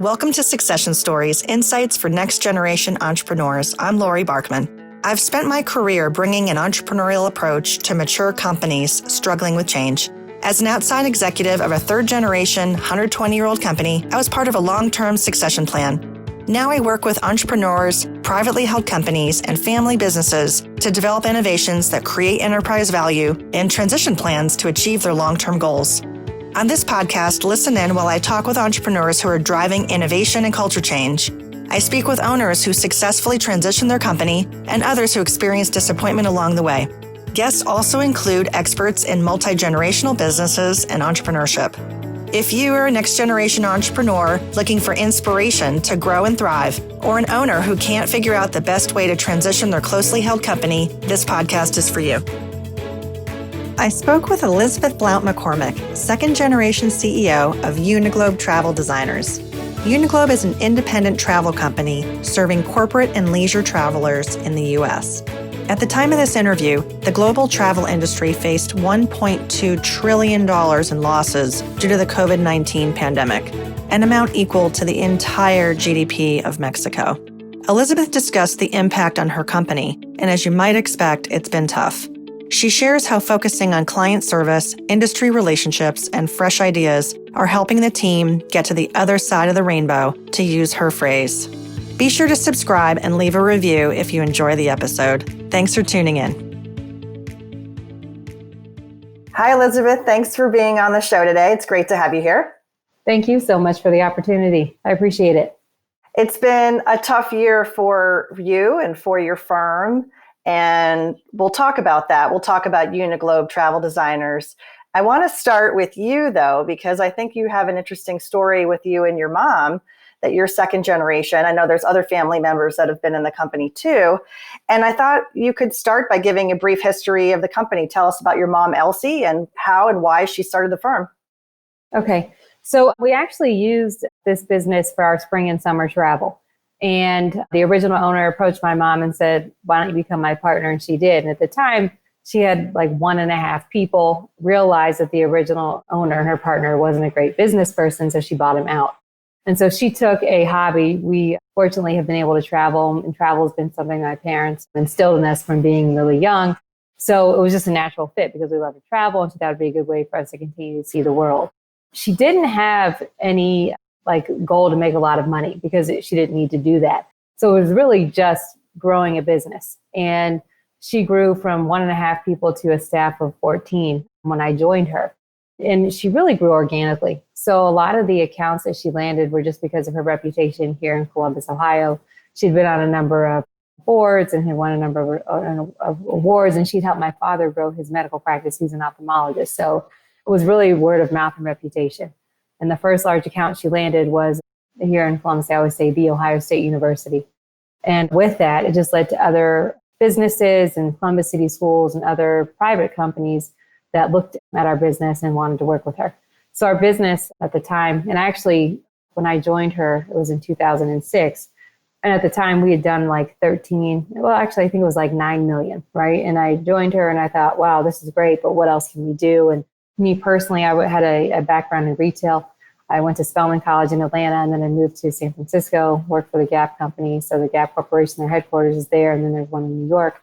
Welcome to Succession Stories, Insights for Next Generation Entrepreneurs. I'm Laurie Barkman. I've spent my career bringing an entrepreneurial approach to mature companies struggling with change. As an outside executive of a third-generation, 120-year-old company, I was part of a long-term succession plan. Now I work with entrepreneurs, privately held companies, and family businesses to develop innovations that create enterprise value and transition plans to achieve their long-term goals. On this podcast, listen in while I talk with entrepreneurs who are driving innovation and culture change. I speak with owners who successfully transition their company and others who experience disappointment along the way. Guests also include experts in multi-generational businesses and entrepreneurship. If you are a next-generation entrepreneur looking for inspiration to grow and thrive, or an owner who can't figure out the best way to transition their closely held company, this podcast is for you. I spoke with Elizabeth Blount McCormick, second-generation CEO of UniGlobe Travel Designers. UniGlobe is an independent travel company serving corporate and leisure travelers in the U.S. At the time of this interview, the global travel industry faced $1.2 trillion in losses due to the COVID-19 pandemic, an amount equal to the entire GDP of Mexico. Elizabeth discussed the impact on her company, and as you might expect, it's been tough. She shares how focusing on client service, industry relationships, and fresh ideas are helping the team get to the other side of the rainbow, to use her phrase. Be sure to subscribe and leave a review if you enjoy the episode. Thanks for tuning in. Hi, Elizabeth. Thanks for being on the show today. It's great to have you here. Thank you so much for the opportunity. I appreciate it. It's been a tough year for you and for your firm. And we'll talk about that. We'll talk about UniGlobe Travel Designers. I want to start with you, though, because I think you have an interesting story with you and your mom, that you're second generation. I know there's other family members that have been in the company, too. And I thought you could start by giving a brief history of the company. Tell us about your mom, Elsie, and how and why she started the firm. Okay. So we actually used this business for our spring and summer travel. And the original owner approached my mom and said, why don't you become my partner? And she did. And at the time, she had like 1.5 people, realized that the original owner, her partner, wasn't a great business person, so she bought him out. And so she took a hobby. We fortunately have been able to travel, and travel has been something my parents instilled in us from being really young. So it was just a natural fit because we love to travel, and so that would be a good way for us to continue to see the world. She didn't have any goal to make a lot of money because she didn't need to do that. So it was really just growing a business. And she grew from 1.5 people to a staff of 14 when I joined her. And she really grew organically. So a lot of the accounts that she landed were just because of her reputation here in Columbus, Ohio. She'd been on a number of boards and had won a number of awards, and she'd helped my father grow his medical practice. He's an ophthalmologist. So it was really word of mouth and reputation. And the first large account she landed was here in Columbus, I always say The Ohio State University. And with that, it just led to other businesses and Columbus City Schools and other private companies that looked at our business and wanted to work with her. So our business at the time, and actually when I joined her, it was in 2006. And at the time we had done I think it was like 9 million, right? And I joined her and I thought, wow, this is great, but what else can we do? And me personally, I had a background in retail. I went to Spelman College in Atlanta, and then I moved to San Francisco, worked for the Gap company. So the Gap Corporation, their headquarters is there, and then there's one in New York.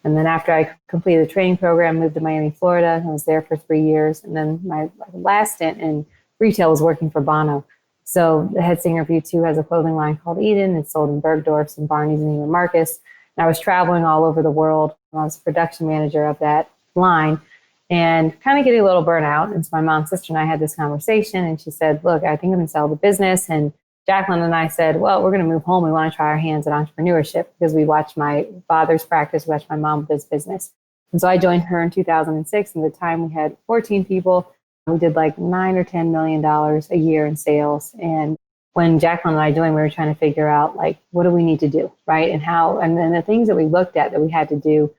And then after I completed the training program, moved to Miami, Florida. I was there for 3 years. And then my last stint in retail was working for Bono. So the head singer of U2 has a clothing line called Eden. It's sold in Bergdorf's and Barney's and Neiman Marcus. And I was traveling all over the world. I was production manager of that line, and kind of getting a little burnout. And so my mom's sister and I had this conversation, and she said, look, I think I'm going to sell the business. And Jacqueline and I said, well, we're going to move home. We want to try our hands at entrepreneurship because we watched my father's practice, watched my mom with his business. And so I joined her in 2006. And at the time we had 14 people. We did like $9 or $10 million a year in sales. And when Jacqueline and I joined, we were trying to figure out what do we need to do, right? And how, and then the things that we looked at that we had to do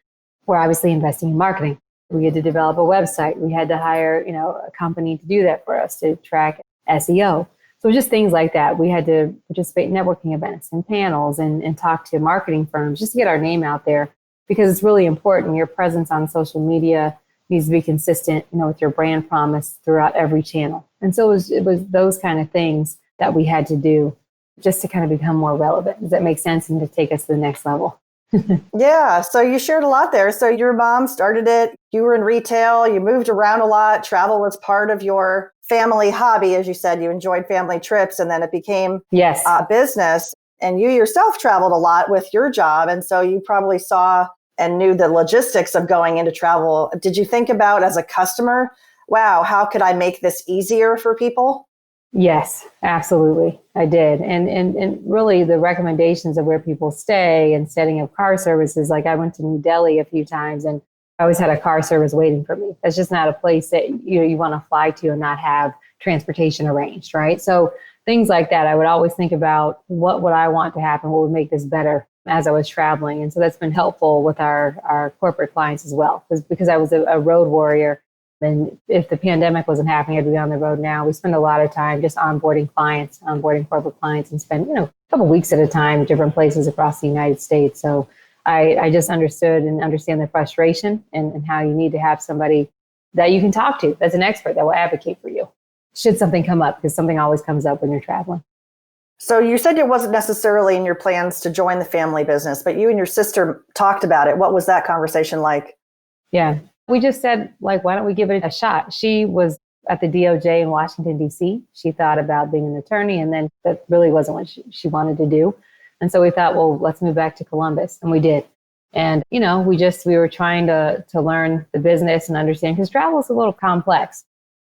were obviously investing in marketing. We had to develop a website. We had to hire, a company to do that for us, to track SEO. So just things like that. We had to participate in networking events and panels and talk to marketing firms just to get our name out there, because it's really important. Your presence on social media needs to be consistent, with your brand promise throughout every channel. And so it was those kind of things that we had to do just to kind of become more relevant. Does that make sense? And to take us to the next level. Yeah. So you shared a lot there. So your mom started it. You were in retail. You moved around a lot. Travel was part of your family hobby. As you said, you enjoyed family trips, and then it became Yes. a business. And you yourself traveled a lot with your job. And so you probably saw and knew the logistics of going into travel. Did you think about as a customer, wow, how could I make this easier for people? Yes, absolutely. I did. And really the recommendations of where people stay and setting up car services. Like I went to New Delhi a few times and I always had a car service waiting for me. That's just not a place that you want to fly to and not have transportation arranged, right? So things like that, I would always think about what would I want to happen? What would make this better as I was traveling? And so that's been helpful with our corporate clients as well, because I was a road warrior. And if the pandemic wasn't happening, I'd be on the road now. We spend a lot of time just onboarding clients, onboarding corporate clients, and spend, a couple of weeks at a time, different places across the United States. So I just understood and understand the frustration and how you need to have somebody that you can talk to that's an expert that will advocate for you should something come up, because something always comes up when you're traveling. So you said it wasn't necessarily in your plans to join the family business, but you and your sister talked about it. What was that conversation like? Yeah. We just said, why don't we give it a shot? She was at the DOJ in Washington, D.C. She thought about being an attorney, and then that really wasn't what she wanted to do. And so we thought, well, let's move back to Columbus. And we did. And, we were trying to learn the business and understand, because travel is a little complex.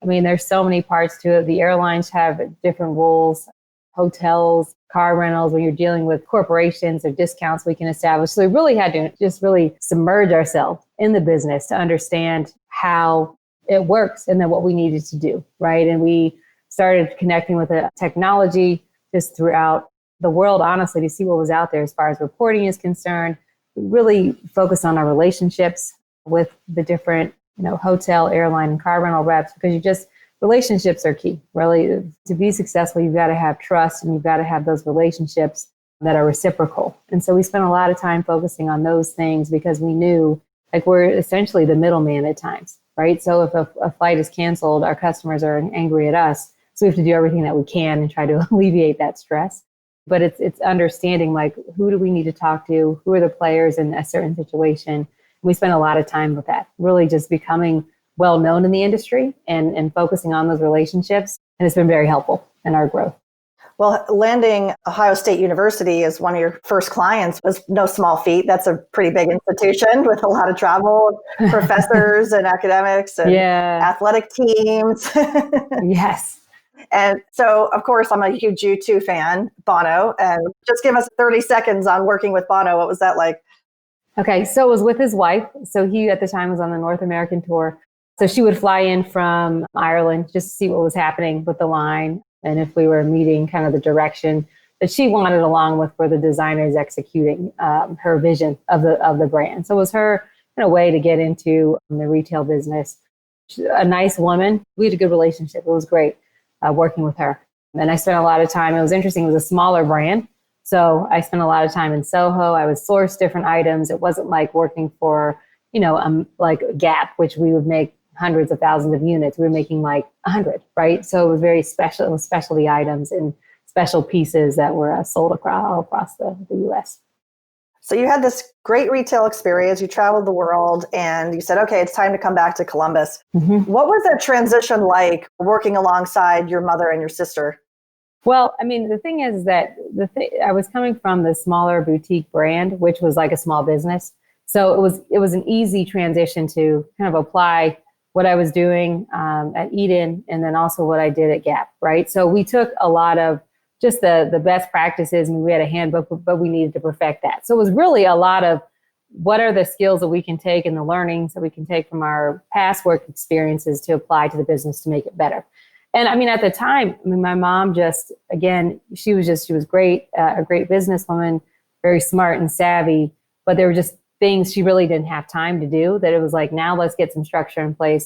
I mean, there's so many parts to it. The airlines have different rules, hotels, car rentals. When you're dealing with corporations or discounts we can establish. So we really had to just really submerge ourselves in the business to understand how it works and then what we needed to do, right? And we started connecting with the technology just throughout the world, honestly, to see what was out there as far as reporting is concerned. We really focused on our relationships with the different, hotel, airline, and car rental reps, because relationships are key. Really, to be successful, you've got to have trust and you've got to have those relationships that are reciprocal. And so we spent a lot of time focusing on those things, because we knew we're essentially the middleman at times, right? So if a flight is canceled, our customers are angry at us. So we have to do everything that we can and try to alleviate that stress. But it's understanding, who do we need to talk to? Who are the players in a certain situation? We spend a lot of time with that, really just becoming well known in the industry and focusing on those relationships. And it's been very helpful in our growth. Well, landing Ohio State University as one of your first clients was no small feat. That's a pretty big institution with a lot of travel, professors and academics and athletic teams. Yes. And so, of course, I'm a huge U2 fan, Bono. And just give us 30 seconds on working with Bono. What was that like? Okay, so it was with his wife. So he, at the time, was on the North American tour. So she would fly in from Ireland just to see what was happening with the line, and if we were meeting kind of the direction that she wanted, along with where the designer is executing her vision of the brand. So it was her way to get into the retail business. She's a nice woman. We had a good relationship. It was great working with her. And I spent a lot of time. It was interesting. It was a smaller brand. So I spent a lot of time in Soho. I would source different items. It wasn't like working for, like Gap, which we would make hundreds of thousands of units. We were making like 100, right? So it was very special. It was specialty items and special pieces that were sold all across the U.S. So you had this great retail experience. You traveled the world and you said, okay, it's time to come back to Columbus. Mm-hmm. What was that transition like working alongside your mother and your sister? Well, I mean, the thing is that I was coming from the smaller boutique brand, which was like a small business. So it was an easy transition to kind of apply what I was doing at Eden, and then also what I did at Gap, right? So we took a lot of just the best practices. I mean, we had a handbook, but we needed to perfect that. So it was really a lot of what are the skills that we can take and the learnings that we can take from our past work experiences to apply to the business to make it better. And I mean, at the time, my mom just, again, she was great, a great businesswoman, very smart and savvy, but there were just things she really didn't have time to do, that it was like, now let's get some structure in place.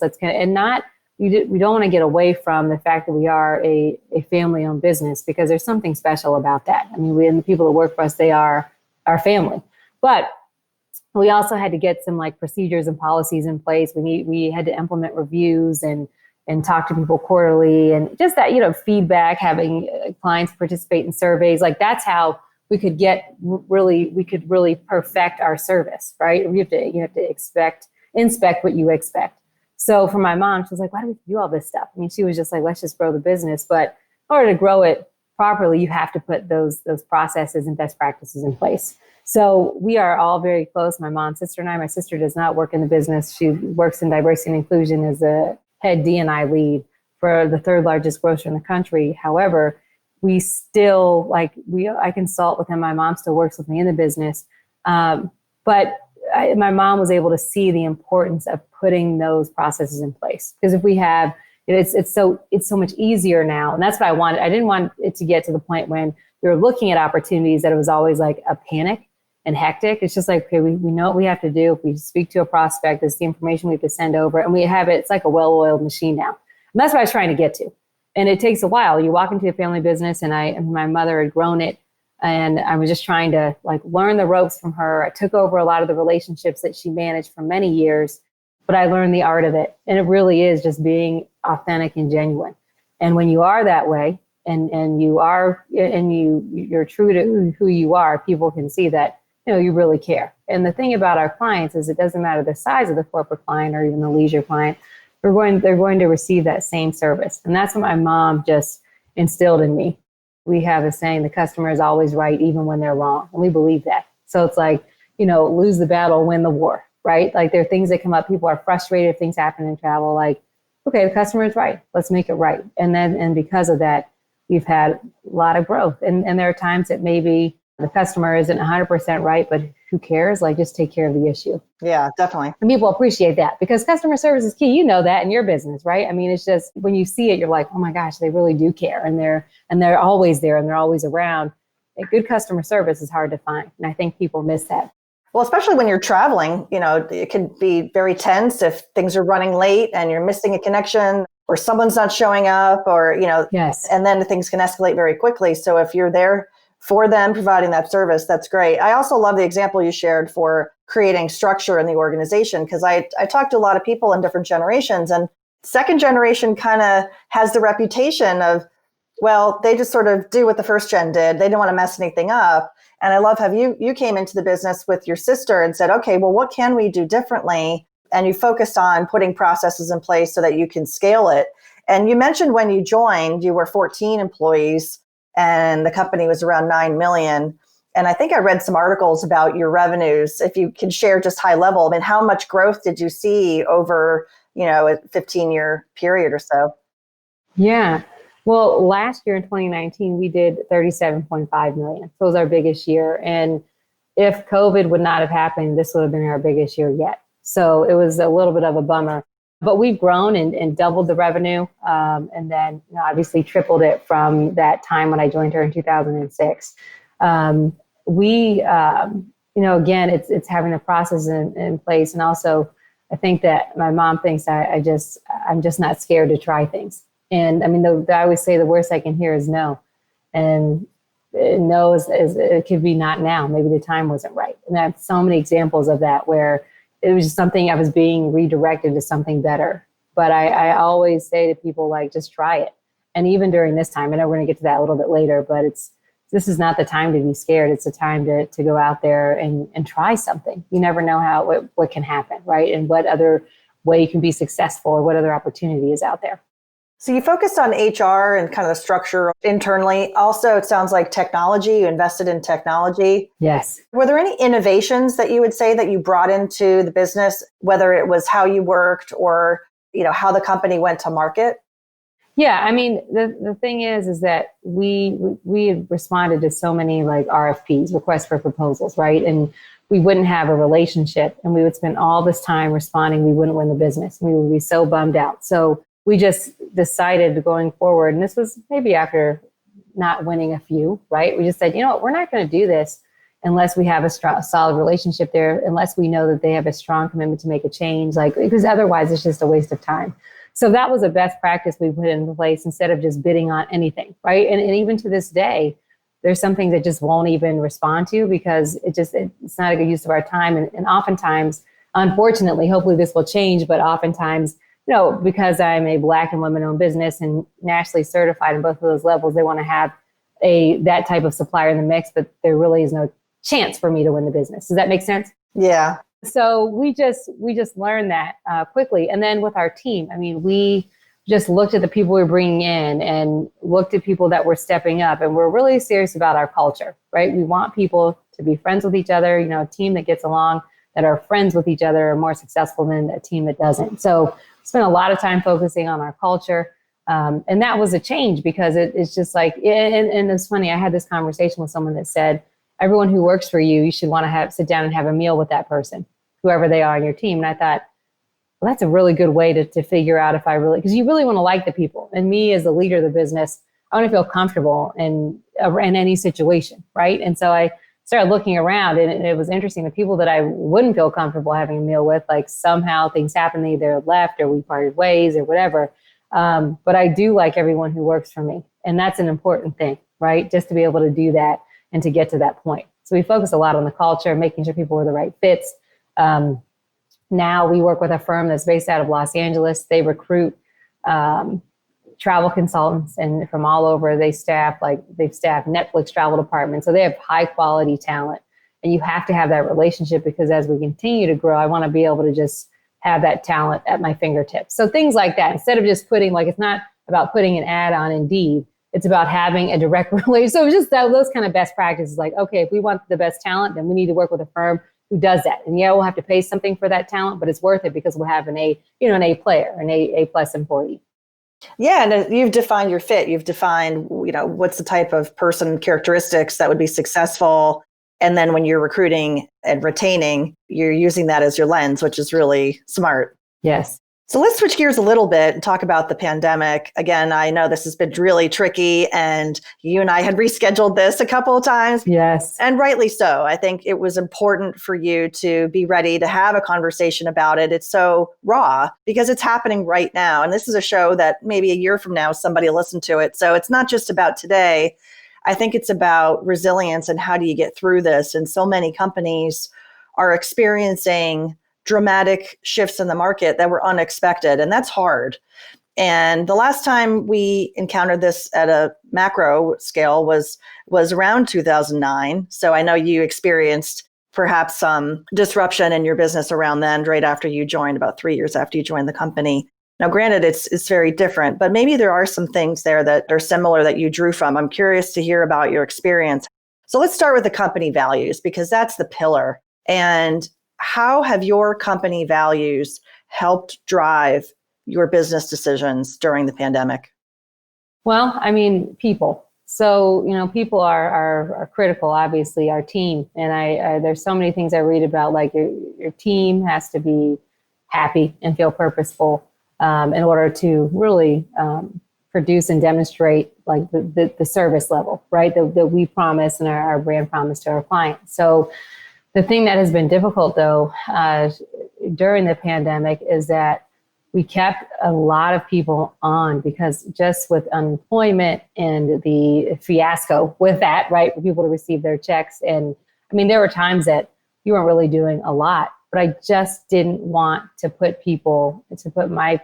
We don't want to get away from the fact that we are a family-owned business, because there's something special about that. I mean, and the people that work for us, they are our family. But we also had to get some procedures and policies in place. We had to implement reviews and and talk to people quarterly, and just that, feedback, having clients participate in surveys. Like that's how we could really perfect our service, right? You have to inspect what you expect. So for my mom, she was like, why do we do all this stuff? I mean, she was just like, let's just grow the business. But in order to grow it properly, you have to put those processes and best practices in place. So we are all very close. My mom, sister, and I. My sister does not work in the business. She works in diversity and inclusion as a head D&I lead for the third largest grocer in the country. However, we still I consult with him. My mom still works with me in the business. My mom was able to see the importance of putting those processes in place. Because if we have, it's so much easier now. And that's what I wanted. I didn't want it to get to the point when we were looking at opportunities that it was always like a panic and hectic. It's just like, okay, we know what we have to do. If we speak to a prospect, this is the information we have to send over, and we have it. It's like a well-oiled machine now. And that's what I was trying to get to. And it takes a while. You walk into a family business, and my mother had grown it, and I was just trying to learn the ropes from her. I took over a lot of the relationships that she managed for many years, but I learned the art of it. And it really is just being authentic and genuine. And when you are that way, and you're true to who you are, people can see that you really care. And the thing about our clients is it doesn't matter the size of the corporate client or even the leisure client. They're going to receive that same service. And that's what my mom just instilled in me. We have a saying, the customer is always right, even when they're wrong. And we believe that. So it's like, lose the battle, win the war, right? Like there are things that come up. People are frustrated if things happen in travel. Like, okay, the customer is right. Let's make it right. And because of that, we've had a lot of growth. And there are times that maybe the customer isn't 100% right, but who cares? Like, just take care of the issue. Yeah, definitely. And people appreciate that because customer service is key. You know that in your business, right? I mean, it's just when you see it, you're like, oh my gosh, they really do care. And they're always there and they're always around. A good customer service is hard to find. And I think people miss that. Well, especially when you're traveling, it can be very tense if things are running late and you're missing a connection or someone's not showing up or, Yes. And then things can escalate very quickly. So if you're there for them providing that service, that's great. I also love the example you shared for creating structure in the organization, because I talked to a lot of people in different generations, and second generation kind of has the reputation of, well, they just sort of do what the first gen did. They didn't want to mess anything up. And I love how you came into the business with your sister and said, okay, well, what can we do differently? And you focused on putting processes in place so that you can scale it. And you mentioned when you joined, you were 14 employees and the company was around 9 million. And I think I read some articles about your revenues. If you can share just high level, I mean, how much growth did you see over, a 15-year period or so? Yeah. Well, last year in 2019, we did 37.5 million. So it was our biggest year. And if COVID would not have happened, this would have been our biggest year yet. So it was a little bit of a bummer. But we've grown and doubled the revenue, and then obviously tripled it from that time when I joined her in 2006. Again, it's having the process in place, and also I think that my mom thinks I'm just not scared to try things. And I mean, I always say the worst I can hear is no, and no is it could be not now. Maybe the time wasn't right, and I have so many examples of that where it was just something I was being redirected to something better. But I always say to people, just try it. And even during this time, I know we're going to get to that a little bit later, but this is not the time to be scared. It's the time to go out there and try something. You never know what can happen, right? And what other way you can be successful or what other opportunity is out there. So you focused on HR and kind of the structure internally. Also, it sounds like technology, you invested in technology. Yes. Were there any innovations that you would say that you brought into the business, whether it was how you worked or, how the company went to market? Yeah. I mean, the thing is that we responded to so many RFPs, requests for proposals, right? And we wouldn't have a relationship and we would spend all this time responding. We wouldn't win the business. We would be so bummed out. So we just decided going forward, and this was maybe after not winning a few, right? We just said, we're not going to do this unless we have a solid relationship there, unless we know that they have a strong commitment to make a change, because otherwise it's just a waste of time. So that was a best practice we put into place instead of just bidding on anything, right? And even to this day, there's some things that just won't even respond to because it's not a good use of our time. And oftentimes, unfortunately, hopefully this will change, but oftentimes because I'm a Black and women-owned business and nationally certified in both of those levels, they want to have that type of supplier in the mix, but there really is no chance for me to win the business. Does that make sense? Yeah. So we just learned that quickly. And then with our team, we just looked at the people we're bringing in and looked at people that were stepping up, and we're really serious about our culture, right? We want people to be friends with each other. A team that gets along, that are friends with each other, are more successful than a team that doesn't. So we spent a lot of time focusing on our culture. And that was a change because it's just like, and it's funny, I had this conversation with someone that said, everyone who works for you, you should want to sit down and have a meal with that person, whoever they are on your team. And I thought, well, that's a really good way to figure out if I really, because you really want to like the people. And me as the leader of the business, I want to feel comfortable in any situation, right? And so I started looking around, and it was interesting. The people that I wouldn't feel comfortable having a meal with, like somehow things happened, they either left or we parted ways or whatever. But I do like everyone who works for me. And that's an important thing, right? Just to be able to do that and to get to that point. So we focus a lot on the culture, making sure people are the right fits. Now we work with a firm that's based out of Los Angeles. They recruit travel consultants, and from all over. They've staffed Netflix travel departments. So they have high quality talent, and you have to have that relationship, because as we continue to grow, I want to be able to just have that talent at my fingertips. So things like that, instead of just putting, it's not about putting an ad on Indeed, it's about having a direct relationship. So it's just those kind of best practices, like, okay, if we want the best talent, then we need to work with a firm who does that. And yeah, we'll have to pay something for that talent, but it's worth it because we'll have an A player, an A plus employee. Yeah, and you've defined your fit. You've defined, what's the type of person characteristics that would be successful. And then when you're recruiting and retaining, you're using that as your lens, which is really smart. Yes. So let's switch gears a little bit and talk about the pandemic. Again, I know this has been really tricky, and you and I had rescheduled this a couple of times. Yes. And rightly so. I think it was important for you to be ready to have a conversation about it. It's so raw because it's happening right now. And this is a show that maybe a year from now, somebody will listen to it. So it's not just about today. I think it's about resilience and how do you get through this? And so many companies are experiencing dramatic shifts in the market that were unexpected, and that's hard. And the last time we encountered this at a macro scale was around 2009. So I know you experienced perhaps some disruption in your business around then, right after you joined, about 3 years after you joined the company. Now, granted, it's very different, but maybe there are some things there that are similar that you drew from. I'm curious to hear about your experience. So let's start with the company values, because that's the pillar. And how have your company values helped drive your business decisions during the pandemic? Well, people. So, people are critical, obviously, our team. And I there's so many things I read about, like your team has to be happy and feel purposeful in order to really produce and demonstrate like the service level, right? That we promise and our brand promise to our clients. So the thing that has been difficult, though, during the pandemic is that we kept a lot of people on, because just with unemployment and the fiasco with that, right, for people to receive their checks. And there were times that you weren't really doing a lot, but I just didn't want to put my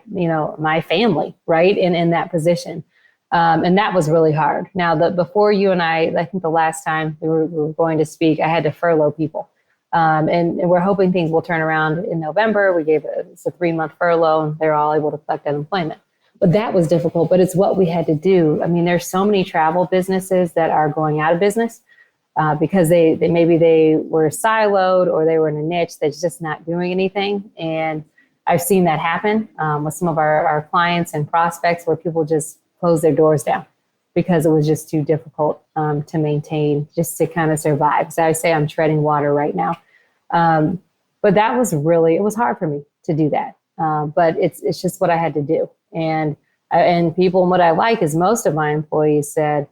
family, right, in that position. And that was really hard. Now, before you and I think the last time we were going to speak, I had to furlough people. And we're hoping things will turn around in November. We gave it's a 3-month furlough, and they're all able to collect unemployment. But that was difficult, but it's what we had to do. There's so many travel businesses that are going out of business because they maybe they were siloed, or they were in a niche that's just not doing anything. And I've seen that happen with some of our clients and prospects, where people just close their doors down because it was just too difficult to maintain, just to kind of survive. So I say I'm treading water right now. But that was it was hard for me to do that. But it's just what I had to do. And people, and what I like is most of my employees said,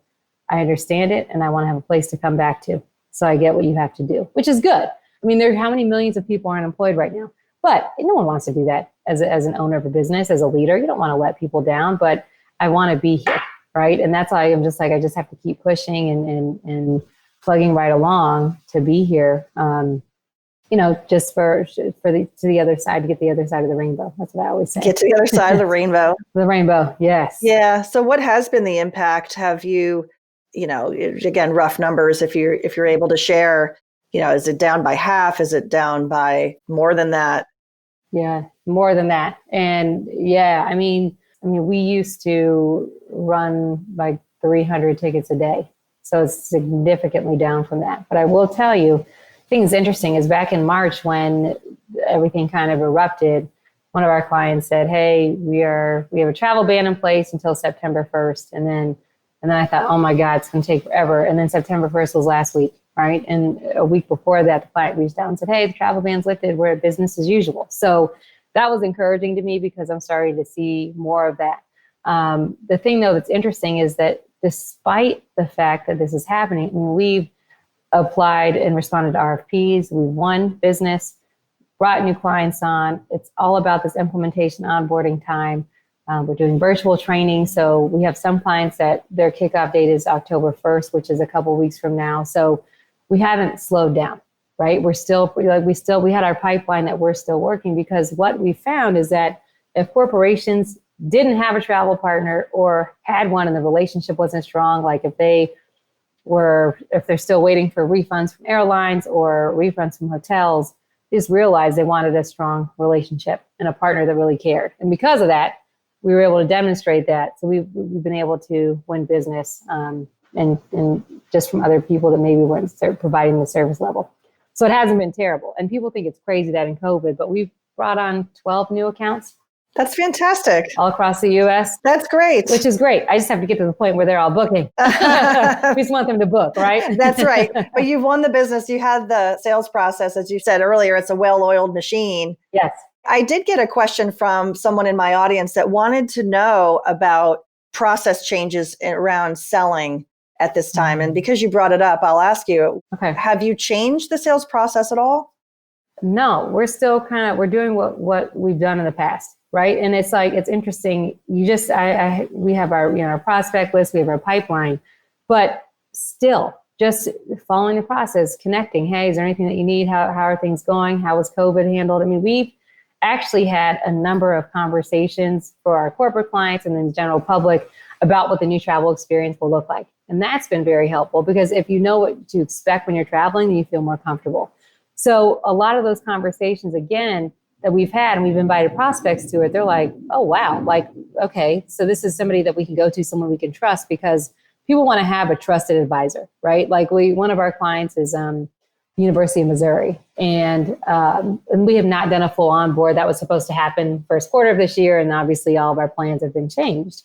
I understand it, and I want to have a place to come back to. So I get what you have to do, which is good. How many millions of people are unemployed right now? But no one wants to do that as an owner of a business, as a leader. You don't want to let people down, but I want to be here. Right. And that's why I'm just like, I just have to keep pushing and plugging right along to be here. just to the other side, to get the other side of the rainbow. That's what I always say. Get to the other side of the rainbow. The rainbow. Yes. Yeah. So what has been the impact? Have you, again, rough numbers, if you're able to share, is it down by half? Is it down by more than that? Yeah, more than that. And yeah, I mean, we used to run like 300 tickets a day. So it's significantly down from that. But I will tell you, I think it's interesting is back in March when everything kind of erupted, one of our clients said, hey, we have a travel ban in place until September 1st. And then I thought, oh my God, it's going to take forever. And then September 1st was last week, right? And a week before that, the client reached out and said, hey, the travel ban's lifted. We're at business as usual. So that was encouraging to me because I'm starting to see more of that. The thing, though, that's interesting is that despite the fact that this is happening, we've applied and responded to RFPs. We've won business, brought new clients on. It's all about this implementation onboarding time. We're doing virtual training. So we have some clients that their kickoff date is October 1st, which is a couple of weeks from now. So we haven't slowed down, right? We had our pipeline that we're still working, because what we found is that if corporations didn't have a travel partner or had one and the relationship wasn't strong, like if they're still waiting for refunds from airlines or refunds from hotels, just realized they wanted a strong relationship and a partner that really cared. And because of that, we were able to demonstrate that. So we've been able to win business and just from other people that maybe weren't providing the service level. So it hasn't been terrible. And people think it's crazy that in COVID, but we've brought on 12 new accounts. That's fantastic. All across the U.S. That's great. Which is great. I just have to get to the point where they're all booking. We just want them to book, right? That's right. But you've won the business. You had the sales process. As you said earlier, it's a well-oiled machine. Yes. I did get a question from someone in my audience that wanted to know about process changes around selling at this time. And because you brought it up, I'll ask you, okay, have you changed the sales process at all? No, we're still we're doing what we've done in the past. Right. And it's interesting. We have our prospect list, we have our pipeline, but still just following the process, connecting. Hey, is there anything that you need? How are things going? How was COVID handled? I mean, we've actually had a number of conversations for our corporate clients and then the general public about what the new travel experience will look like. And that's been very helpful, because if you know what to expect when you're traveling, then you feel more comfortable. So a lot of those conversations, again, that we've had, and we've invited prospects to it, they're like, oh, wow, like, okay, so this is somebody that we can go to, someone we can trust, because people want to have a trusted advisor, right? Like one of our clients is University of Missouri, and we have not done a full onboard. That was supposed to happen first quarter of this year, and obviously all of our plans have been changed.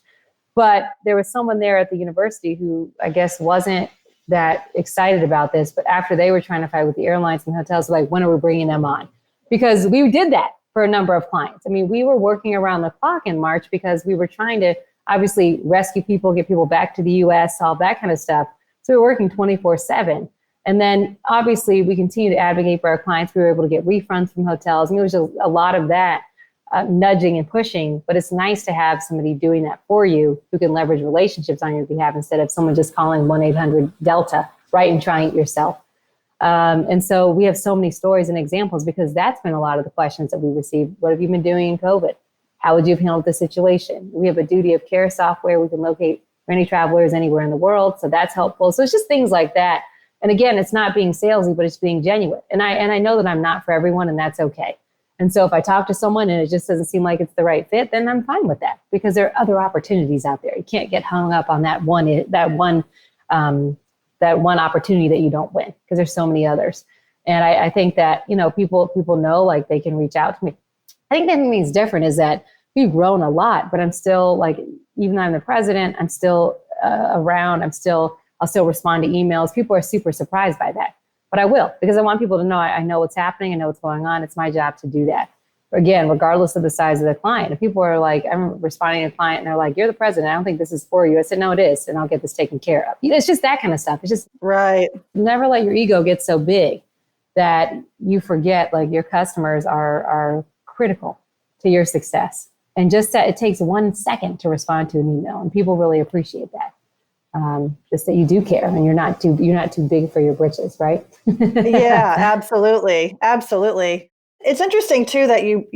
But there was someone there at the university who I guess wasn't that excited about this, but after they were trying to fight with the airlines and hotels, like, when are we bringing them on? Because we did that for a number of clients. I mean, we were working around the clock in March because we were trying to obviously rescue people, get people back to the US, all that kind of stuff. So we were working 24/7. And then obviously we continue to advocate for our clients. We were able to get refunds from hotels. I mean, it was just a lot of that nudging and pushing, but it's nice to have somebody doing that for you who can leverage relationships on your behalf instead of someone just calling 1-800-DELTA, right, and trying it yourself. And so we have so many stories and examples, because that's been a lot of the questions that we received. What have you been doing in COVID? How would you have handled the situation? We have a duty of care software. We can locate for any travelers anywhere in the world. So that's helpful. So it's just things like that. And again, it's not being salesy, but it's being genuine. And I know that I'm not for everyone, and that's okay. And so if I talk to someone and it just doesn't seem like it's the right fit, then I'm fine with that, because there are other opportunities out there. You can't get hung up on that one opportunity that you don't win, because there's so many others. And I think that, people know, like, they can reach out to me. I think the thing that's different is that we've grown a lot, but I'm still, like, even though I'm the president, I'm still around. I'll still respond to emails. People are super surprised by that, but I will, because I want people to know I know what's happening. I know what's going on. It's my job to do that. Again, regardless of the size of the client. If people are like, I'm responding to a client and they're like, you're the president, I don't think this is for you. I said, no, it is. And I'll get this taken care of. It's just that kind of stuff. It's just right. Never let your ego get so big that you forget, like, your customers are critical to your success. And just that it takes 1 second to respond to an email, and people really appreciate that. just that you do care and you're not too big for your britches, right? Yeah, absolutely. Absolutely. It's interesting too that you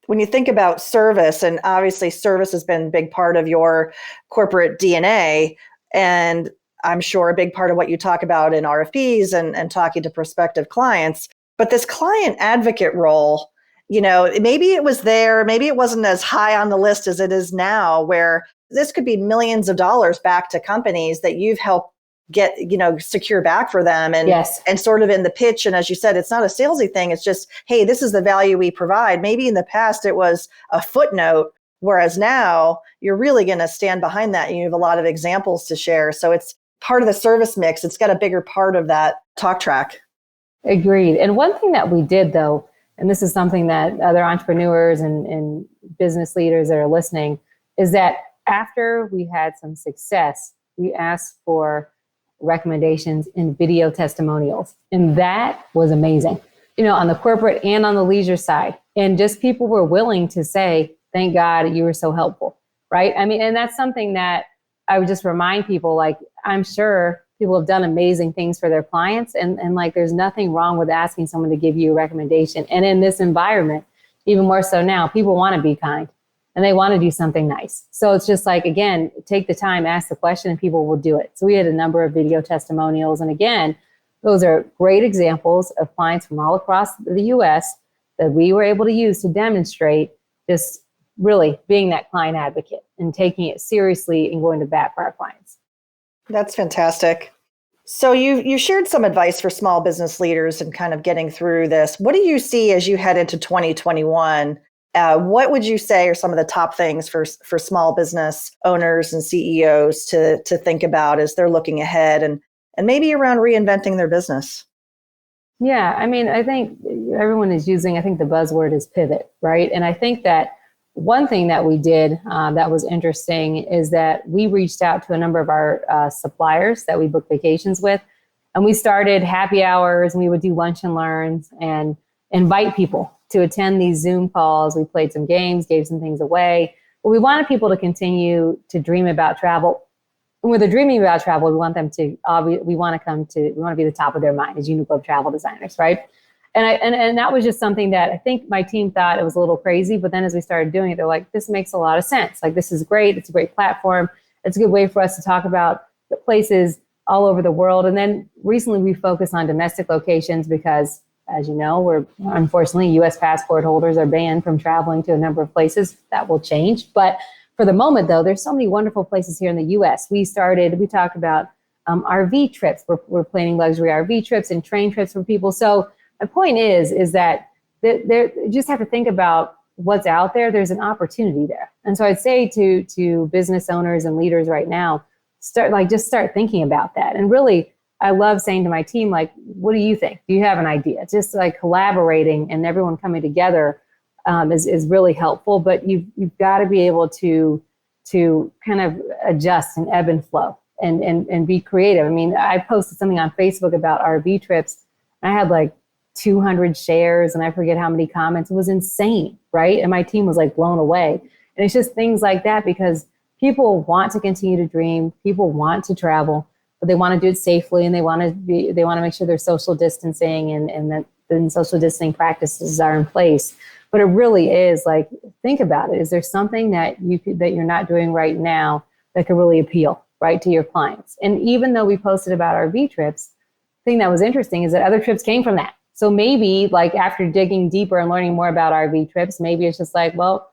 when you think about service, and obviously service has been a big part of your corporate DNA, and I'm sure a big part of what you talk about in RFPs and talking to prospective clients. But this client advocate role, maybe it was there, maybe it wasn't as high on the list as it is now, where this could be millions of dollars back to companies that you've helped get, secure back for them, and Yes. and sort of in the pitch. And as you said, it's not a salesy thing. It's just, hey, this is the value we provide. Maybe in the past it was a footnote, whereas now you're really going to stand behind that. And you have a lot of examples to share. So it's part of the service mix. It's got a bigger part of that talk track. Agreed. And one thing that we did though, and this is something that other entrepreneurs and business leaders that are listening, is that after we had some success, we asked for recommendations and video testimonials. And that was amazing, on the corporate and on the leisure side. And just people were willing to say, thank God you were so helpful, right? I mean, and that's something that I would just remind people, like, I'm sure people have done amazing things for their clients. And like, there's nothing wrong with asking someone to give you a recommendation. And in this environment, even more so now, people want to be kind and they want to do something nice. So it's just like, again, take the time, ask the question, and people will do it. So we had a number of video testimonials. And again, those are great examples of clients from all across the US that we were able to use to demonstrate just really being that client advocate and taking it seriously and going to bat for our clients. That's fantastic. So you shared some advice for small business leaders and kind of getting through this. What do you see as you head into 2021? What would you say are some of the top things for small business owners and CEOs to think about as they're looking ahead and maybe around reinventing their business? Yeah, I mean, I think everyone is using, I think the buzzword is pivot, right? And I think that one thing that we did that was interesting is that we reached out to a number of our suppliers that we booked vacations with, and we started happy hours, and we would do lunch and learns and invite people to attend these Zoom calls. We played some games, gave some things away, but we wanted people to continue to dream about travel. And when they're dreaming about travel, we want them to, we want to be the top of their mind as UniGlobe travel designers, right? And that was just something that I think my team thought it was a little crazy, but then as we started doing it, they're like, this makes a lot of sense. Like, this is great. It's a great platform. It's a good way for us to talk about the places all over the world. And then recently we focused on domestic locations because, as you know, we're unfortunately U.S. passport holders are banned from traveling to a number of places. That will change. But for the moment, though, there's so many wonderful places here in the U.S. We talked about RV trips. We're planning luxury RV trips and train trips for people. So my point is that you just have to think about what's out there. There's an opportunity there. And so I'd say to business owners and leaders right now, just start thinking about that. And really, I love saying to my team, like, what do you think? Do you have an idea? Just like collaborating and everyone coming together is really helpful. But you've got to be able to kind of adjust and ebb and flow and be creative. I mean, I posted something on Facebook about RV trips. And I had like 200 shares and I forget how many comments. It was insane, right? And my team was like blown away. And it's just things like that because people want to continue to dream. People want to travel, but they want to do it safely, and they want to make sure they're social distancing and that the social distancing practices are in place. But it really is like, think about it. Is there something that you're not doing right now that could really appeal, right, to your clients? And even though we posted about RV trips, the thing that was interesting is that other trips came from that. So maybe like after digging deeper and learning more about RV trips, maybe it's just like, well,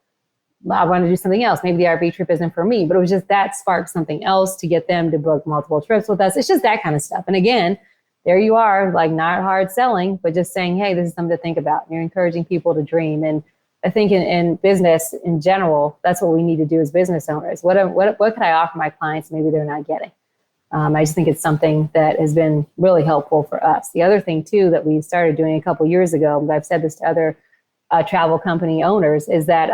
I want to do something else. Maybe the RV trip isn't for me, but it was just that sparked something else to get them to book multiple trips with us. It's just that kind of stuff. And again, there you are, like not hard selling, but just saying, hey, this is something to think about. You're encouraging people to dream. And I think in business in general, that's what we need to do as business owners. What can I offer my clients maybe they're not getting? I just think it's something that has been really helpful for us. The other thing, too, that we started doing a couple years ago, but I've said this to other travel company owners, is that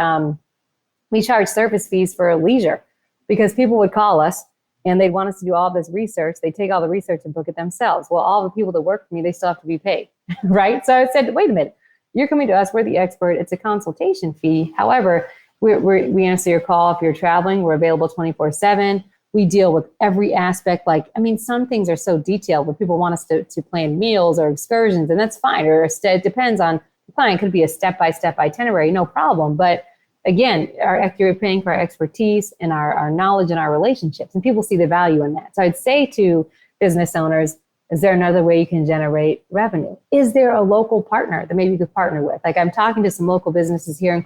we charge service fees for leisure because people would call us and they'd want us to do all this research. They take all the research and book it themselves. Well, all the people that work for me, they still have to be paid, right? So I said, wait a minute, you're coming to us. We're the expert. It's a consultation fee. However, we answer your call if you're traveling. We're available 24/7. We deal with every aspect. Like, I mean, some things are so detailed where people want us to plan meals or excursions, and that's fine. Or it depends on the client. It could be a step-by-step itinerary, no problem. But again, you're paying for our expertise and our knowledge and our relationships, and people see the value in that. So I'd say to business owners, is there another way you can generate revenue? Is there a local partner that maybe you could partner with? Like, I'm talking to some local businesses here in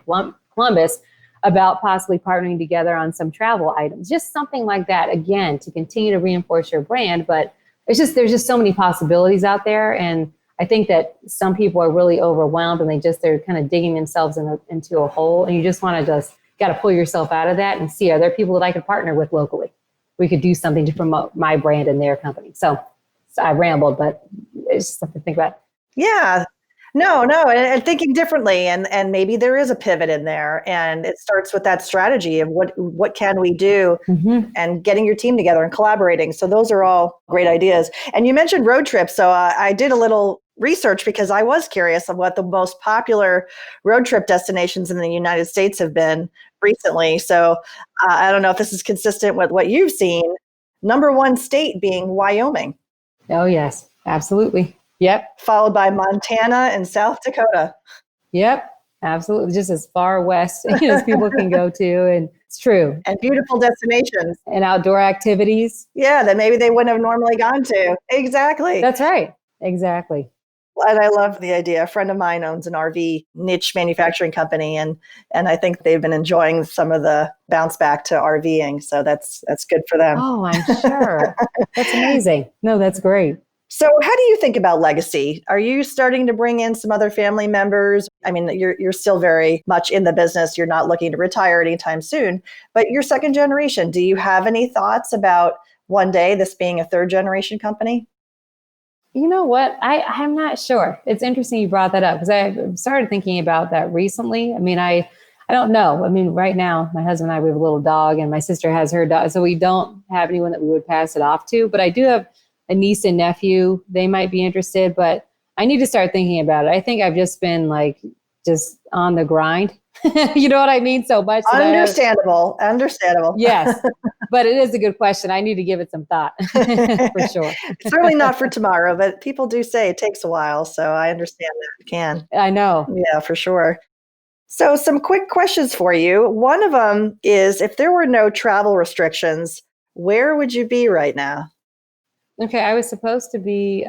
Columbus about possibly partnering together on some travel items, just something like that, again, to continue to reinforce your brand. But there's just so many possibilities out there. And I think that some people are really overwhelmed and they're kind of digging themselves into a hole. And you just want to got to pull yourself out of that and see, are there people that I could partner with locally? We could do something to promote my brand and their company. So I rambled, but it's just something to think about. Yeah. No, and thinking differently, and maybe there is a pivot in there, and it starts with that strategy of what can we do, and getting your team together and collaborating. So those are all great ideas. And you mentioned road trips, so I did a little research because I was curious of what the most popular road trip destinations in the United States have been recently. So I don't know if this is consistent with what you've seen. Number one state being Wyoming. Oh yes, absolutely. Yep. Followed by Montana and South Dakota. Yep, absolutely. Just as far west as people can go to. And it's true. And beautiful destinations. And outdoor activities. Yeah, that maybe they wouldn't have normally gone to. Exactly. That's right. Exactly. And I love the idea. A friend of mine owns an RV niche manufacturing company, and I think they've been enjoying some of the bounce back to RVing. So that's good for them. Oh, I'm sure. That's amazing. No, that's great. So how do you think about legacy? Are you starting to bring in some other family members? I mean, you're still very much in the business. You're not looking to retire anytime soon, but you're second generation. Do you have any thoughts about one day this being a third generation company? You know what? I'm not sure. It's interesting you brought that up because I started thinking about that recently. I mean, I don't know. I mean, right now, my husband and I, we have a little dog, and my sister has her dog. So we don't have anyone that we would pass it off to, but I do have a niece and nephew. They might be interested, but I need to start thinking about it. I think I've just been just on the grind. You know what I mean? So much. Understandable. Yes. But it is a good question. I need to give it some thought for sure. Certainly not for tomorrow, but people do say it takes a while. So I understand that it can. I know. Yeah, for sure. So some quick questions for you. One of them is, if there were no travel restrictions, where would you be right now? Okay, I was supposed to be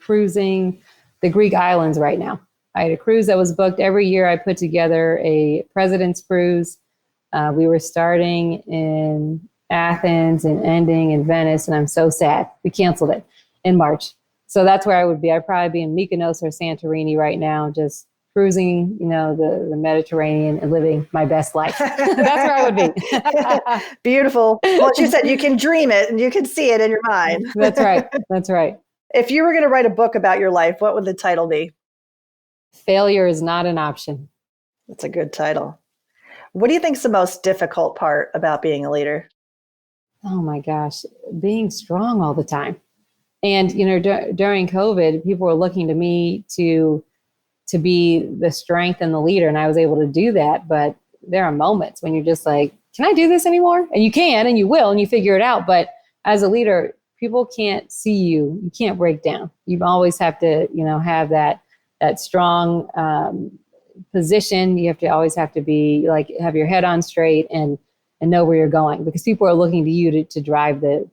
cruising the Greek islands right now. I had a cruise that was booked every year. I put together a President's Cruise. We were starting in Athens and ending in Venice, and I'm so sad. We canceled it in March. So that's where I would be. I'd probably be in Mykonos or Santorini right now, just cruising, the Mediterranean and living my best life. That's where I would be. Beautiful. Well, you said you can dream it and you can see it in your mind. That's right. That's right. If you were going to write a book about your life, what would the title be? Failure is not an option. That's a good title. What do you think is the most difficult part about being a leader? Oh my gosh, being strong all the time. And, during COVID, people were looking to me to be the strength and the leader. And I was able to do that. But there are moments when you're just like, can I do this anymore? And you can, and you will, and you figure it out. But as a leader, people can't see you. You can't break down. You always have to, have that strong position. You always have to be have your head on straight and know where you're going, because people are looking to you to drive the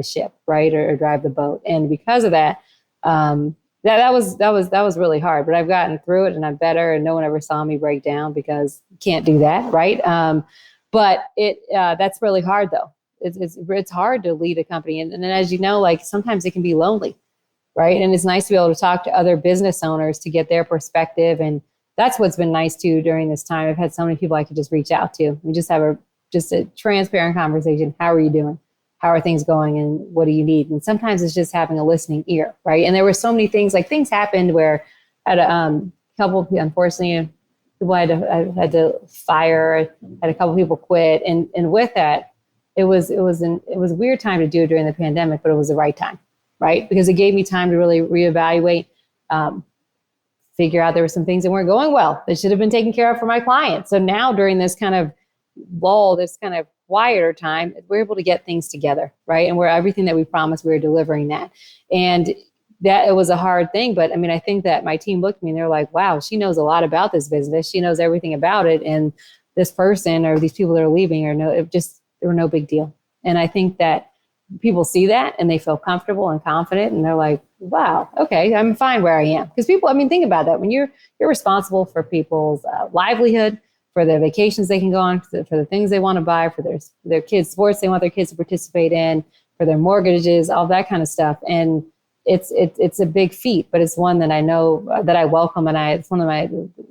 ship, right, or drive the boat. And because of that, that was really hard. But I've gotten through it, and I'm better. And no one ever saw me break down, because you can't do that, right? But that's really hard, though. It's hard to lead a company, and then, as you know, sometimes it can be lonely, right? And it's nice to be able to talk to other business owners to get their perspective. And that's what's been nice too during this time. I've had so many people I could just reach out to. We just have a transparent conversation. How are you doing? How are things going? And what do you need? And sometimes it's just having a listening ear, right? And there were so many things, things happened where I had a couple of, unfortunately, people I had to fire, had a couple of people quit. And with that, it was a weird time to do it during the pandemic, but it was the right time, right? Because it gave me time to really reevaluate, figure out there were some things that weren't going well that should have been taken care of for my clients. So now during this kind of lull, this kind of quieter time, we're able to get things together, right? And we're everything that we promised, we were delivering that. And that it was a hard thing. But I mean, I think that my team looked at me and they're like, wow, she knows a lot about this business. She knows everything about it. And this person or these people that are leaving they were no big deal. And I think that people see that and they feel comfortable and confident and they're like, wow, okay, I'm fine where I am. Because people, I mean, think about that. When you're responsible for people's livelihood, for their vacations they can go on, for the things they want to buy, for their kids' sports they want their kids to participate in, for their mortgages, all that kind of stuff. And it's a big feat, but it's one that I know that I welcome. And it's one of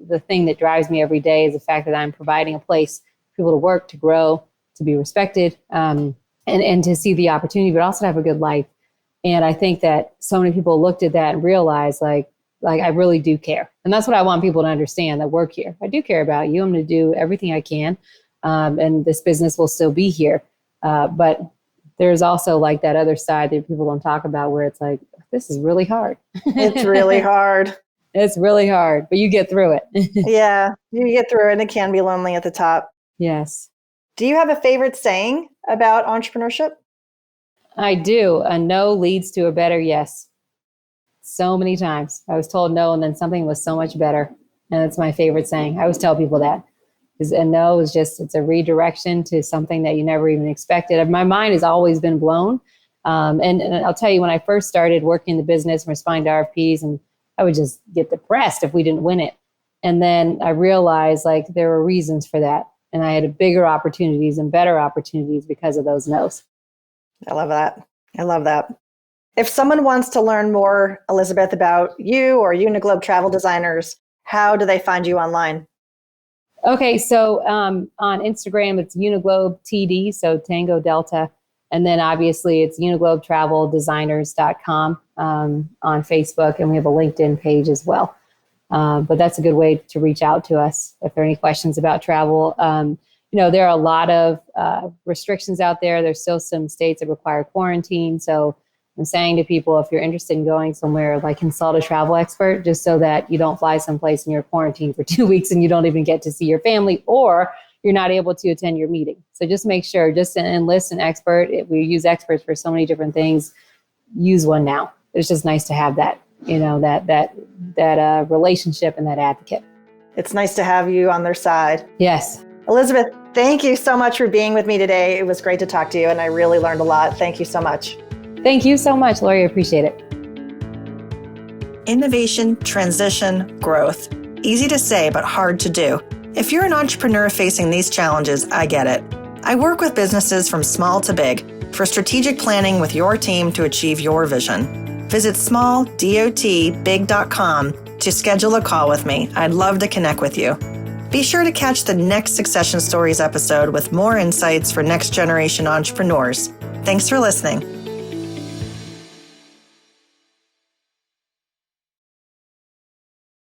the thing that drives me every day is the fact that I'm providing a place for people to work, to grow, to be respected, and to see the opportunity, but also to have a good life. And I think that so many people looked at that and realized like I really do care. And that's what I want people to understand, that work here. I do care about you. I'm going to do everything I can. And this business will still be here. But there's also like that other side that people don't talk about where it's like, this is really hard. It's really hard. It's really hard, but you get through it. Yeah, you get through it and it can be lonely at the top. Yes. Do you have a favorite saying about entrepreneurship? I do. A no leads to a better yes. So many times I was told no, and then something was so much better. And it's my favorite saying. I always tell people that. A no is it's a redirection to something that you never even expected. My mind has always been blown. And I'll tell you, when I first started working in the business and responding to RFPs, and I would just get depressed if we didn't win it. And then I realized like there were reasons for that. And I had bigger opportunities and better opportunities because of those no's. I love that. I love that. If someone wants to learn more, Elizabeth, about you or UniGlobe Travel Designers, how do they find you online? Okay, so on Instagram, it's UniGlobe TD, so Tango Delta. And then obviously it's UniGlobeTravelDesigners.com on Facebook, and we have a LinkedIn page as well. But that's a good way to reach out to us if there are any questions about travel. There are a lot of restrictions out there. There's still some states that require quarantine. So I'm saying to people, if you're interested in going somewhere, like consult a travel expert, just so that you don't fly someplace and you're quarantined for 2 weeks and you don't even get to see your family, or you're not able to attend your meeting. So just make sure, just enlist an expert. We use experts for so many different things. Use one now. It's just nice to have that, that relationship and that advocate. It's nice to have you on their side. Yes. Elizabeth, thank you so much for being with me today. It was great to talk to you, and I really learned a lot. Thank you so much. Thank you so much, Laurie. I appreciate it. Innovation, transition, growth. Easy to say, but hard to do. If you're an entrepreneur facing these challenges, I get it. I work with businesses from small to big for strategic planning with your team to achieve your vision. Visit SmallDotBig.com to schedule a call with me. I'd love to connect with you. Be sure to catch the next Succession Stories episode with more insights for next generation entrepreneurs. Thanks for listening.